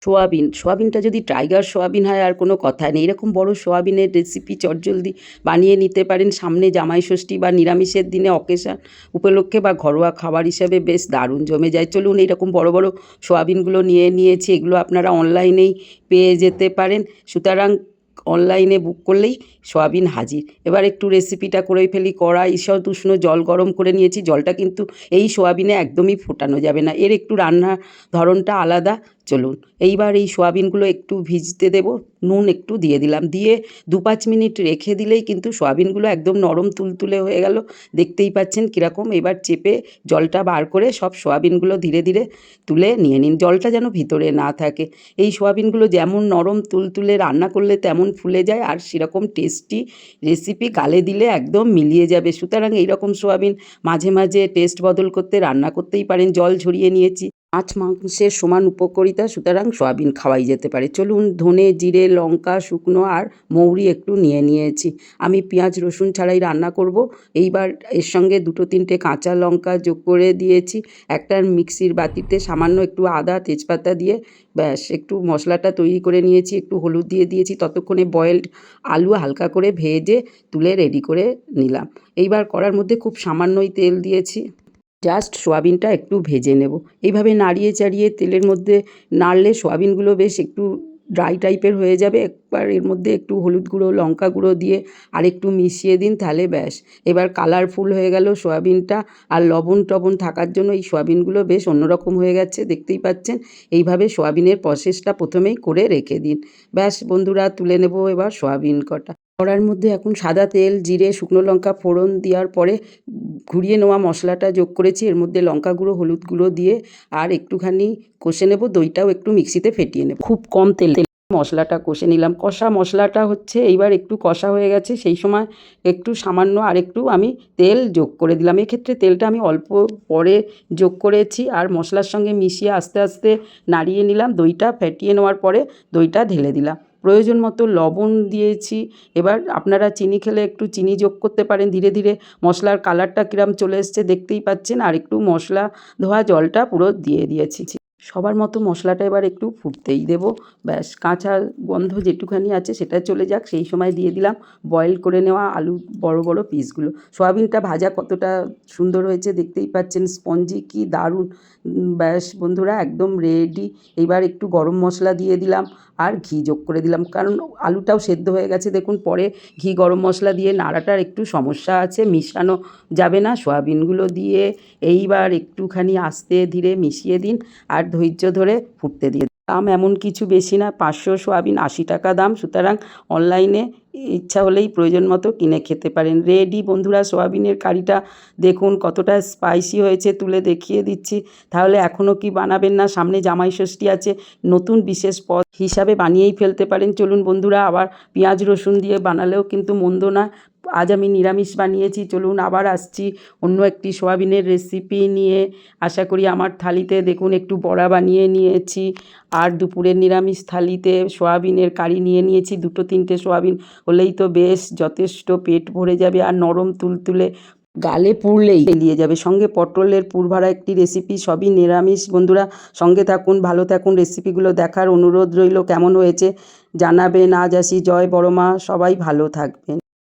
সোয়াবিনটা যদি tiger soybean হয় আর কোনো কথা নেই। এরকম বড় সোয়াবিনের রেসিপি চটজলদি বানিয়ে নিতে পারেন সামনে জামাই ষষ্ঠী বা নিরামিষের দিনে অকেশান উপলক্ষে বা ঘরোয়া খাবার হিসেবে বেশ দারুণ জমে যায়। চলুন এইরকম বড় বড় সোয়াবিনগুলো নিয়ে নিয়েছি, এগুলো আপনারা অনলাইনেই পেয়ে যেতে পারেন। সুতরাং অনলাইনে বুক করলেই সোয়াবিন হাজির। এবার একটু রেসিপিটা করেই ফেলি। কড়াই ঈষৎ উষ্ণ জল গরম করে নিয়েছি। জলটা কিন্তু এই সোয়াবিনে একদমই ফোটানো যাবে না, এর একটু রান্নার ধরনটা আলাদা। চলুন এইবার এই সোয়াবিনগুলো একটু ভিজতে দেব, নুন একটু দিয়ে দিলাম, দিয়ে 2-5 মিনিট রেখে দিলেই কিন্তু সোয়াবিনগুলো একদম নরম তুলতুলে হয়ে গেল। দেখতেই পাচ্ছেন কীরকম। এবার চেপে জলটা বার করে সব সোয়াবিনগুলো ধীরে ধীরে তুলে নিয়ে নিন, জলটা যেন ভিতরে না থাকে। এই সোয়াবিনগুলো যেমন নরম তুলতুলে রান্না করলে তেমন ফুলে যায়, আর সেরকম টেস্টি রেসিপি গালে দিলে একদম মিলিয়ে যাবে। সুতরাং এইরকম সোয়াবিন মাঝে মাঝে টেস্ট বদল করতে রান্না করতেই পারেন। জল ঝরিয়ে নিয়েছি, মাছ মাংসের সমান উপকারিতা, সুতরাং সয়াবিন খাওয়াই যেতে পারে। চলুন ধনে জিরে লঙ্কা শুকনো আর মৌরি একটু নিয়ে নিয়েছি। আমি পেঁয়াজ রসুন ছাড়াই রান্না করব। এইবার এর সঙ্গে 2-3টে কাঁচা লঙ্কা যোগ করে দিয়েছি। একটা মিক্সির বাটিতে সামান্য একটু আদা তেজপাতা দিয়ে ব্যাস একটু মশলাটা তৈরি করে নিয়েছি। একটু হলুদ দিয়ে দিয়েছি। ততক্ষণে বয়েলড আলু হালকা করে ভেজে তুলে রেডি করে নিলাম। এইবার কড়ার মধ্যে খুব সামান্যই তেল দিয়েছি, জাস্ট সোয়াবিনটা একটু ভেজে নেব। এইভাবে নাড়িয়ে চাড়িয়ে তেলের মধ্যে নাড়লে সোয়াবিনগুলো বেশ একটু ড্রাই টাইপের হয়ে যাবে। একবার এর মধ্যে একটু হলুদ গুঁড়ো লঙ্কা গুঁড়ো দিয়ে আর একটু মিশিয়ে দিন, তাহলে ব্যাস এবার কালারফুল হয়ে গেল সোয়াবিনটা। আর লবণ টবণ থাকার জন্য এই সোয়াবিনগুলো বেশ অন্যরকম হয়ে গেছে, দেখতেই পাচ্ছেন। এইভাবে সোয়াবিনের প্রসেসটা প্রথমেই করে রেখে দিন। ব্যাস বন্ধুরা, তুলে নেব এবার সোয়াবিন কটা। কড়ার মধ্যে এখন সাদা তেল জিরে শুকনো লঙ্কা ফোড়ন দেওয়ার পরে ঘুরিয়ে নেওয়া মশলাটা যোগ করেছি। এর মধ্যে লঙ্কা গুঁড়ো হলুদ গুঁড়ো দিয়ে আর একটুখানি কষে নেব। দইটাও একটু মিক্সিতে ফেটিয়ে নেব। খুব কম তেল মশলাটা কষে নিলাম। কষা মশলাটা হচ্ছে এইবার একটু কষা হয়ে গেছে, সেই সময় একটু সামান্য আর একটু আমি তেল যোগ করে দিলাম। এক্ষেত্রে তেলটা আমি অল্প পরে যোগ করেছি আর মশলার সঙ্গে মিশিয়ে আস্তে আস্তে নাড়িয়ে নিলাম। দইটা ফেটিয়ে নেওয়ার পরে দইটা ঢেলে দিলাম। প্রয়োজন মতো লবণ দিয়েছি। এবার আপনারা চিনি খেলে একটু চিনি যোগ করতে পারেন। ধীরে ধীরে মশলার কালারটা কিরম চলে এসছে দেখতেই পাচ্ছেন। আর একটু মশলা ধোয়া জলটা পুরো দিয়ে দিয়েছি। সবার মতো মশলাটা এবার একটু ফুটতেই দেবো। ব্যাস কাঁচা গন্ধ যেটুখানি আছে সেটা চলে যাক, সেই সময় দিয়ে দিলাম বয়েল করে নেওয়া আলু বড় বড় পিসগুলো। সয়াবিনটা ভাজা কতটা সুন্দর হয়েছে দেখতেই পাচ্ছেন, স্পঞ্জি কি দারুণ। ব্যাস বন্ধুরা একদম রেডি। এবার একটু গরম মশলা দিয়ে দিলাম আর ঘি যোগ করে দিলাম, কারণ আলুটাও সেদ্ধ হয়ে গেছে। দেখুন পরে ঘি গরম মশলা দিয়ে নাড়াটার একটু সমস্যা আছে, মিশানো যাবে না। সয়াবিনগুলো দিয়ে এইবার একটুখানি আস্তে ধীরে মিশিয়ে দিন আর ধৈর্য ধরে ফুটতে দিয়ে। দাম এমন কিছু বেশি না, 500 সোয়াবিন 80 টাকা দাম। সুতরাং অনলাইনে ইচ্ছা হলেই প্রয়োজন মতো কিনে খেতে পারেন। রেডি বন্ধুরা সোয়াবিনের কারিটা। দেখুন কতটা স্পাইসি হয়েছে, তুলে দেখিয়ে দিচ্ছি। তাহলে এখনও কি বানাবেন না? সামনে জামাই ষষ্ঠী আছে, নতুন বিশেষ পদ হিসাবে বানিয়েই ফেলতে পারেন। চলুন বন্ধুরা, আবার পেঁয়াজ রসুন দিয়ে বানালেও কিন্তু মন্দ না। আজ আমি নিরামিষ বানিয়েছি। চলুন আবার আসছি অন্য একটি সোয়াবিনের রেসিপি নিয়ে। আশা করি আমার থালিতে দেখুন একটু বড়া বানিয়ে নিয়েছি, আর দুপুরের নিরামিষ থালিতে সোয়াবিনের কারি নিয়ে নিয়েছি। 2-3টে সোয়াবিন হলেই তো বেশ যথেষ্ট, পেট ভরে যাবে আর নরম তুলতুলে গালে পুড়লেই এলিয়ে যাবে। সঙ্গে পটলের পুরভরা একটি রেসিপি, সবই নিরামিষ। বন্ধুরা সঙ্গে থাকুন, ভালো থাকুন। রেসিপিগুলো দেখার অনুরোধ রইল। কেমন হয়েছে জানাবেন। আজ আসি, জয় বড়মা, সবাই ভালো থাকবেন।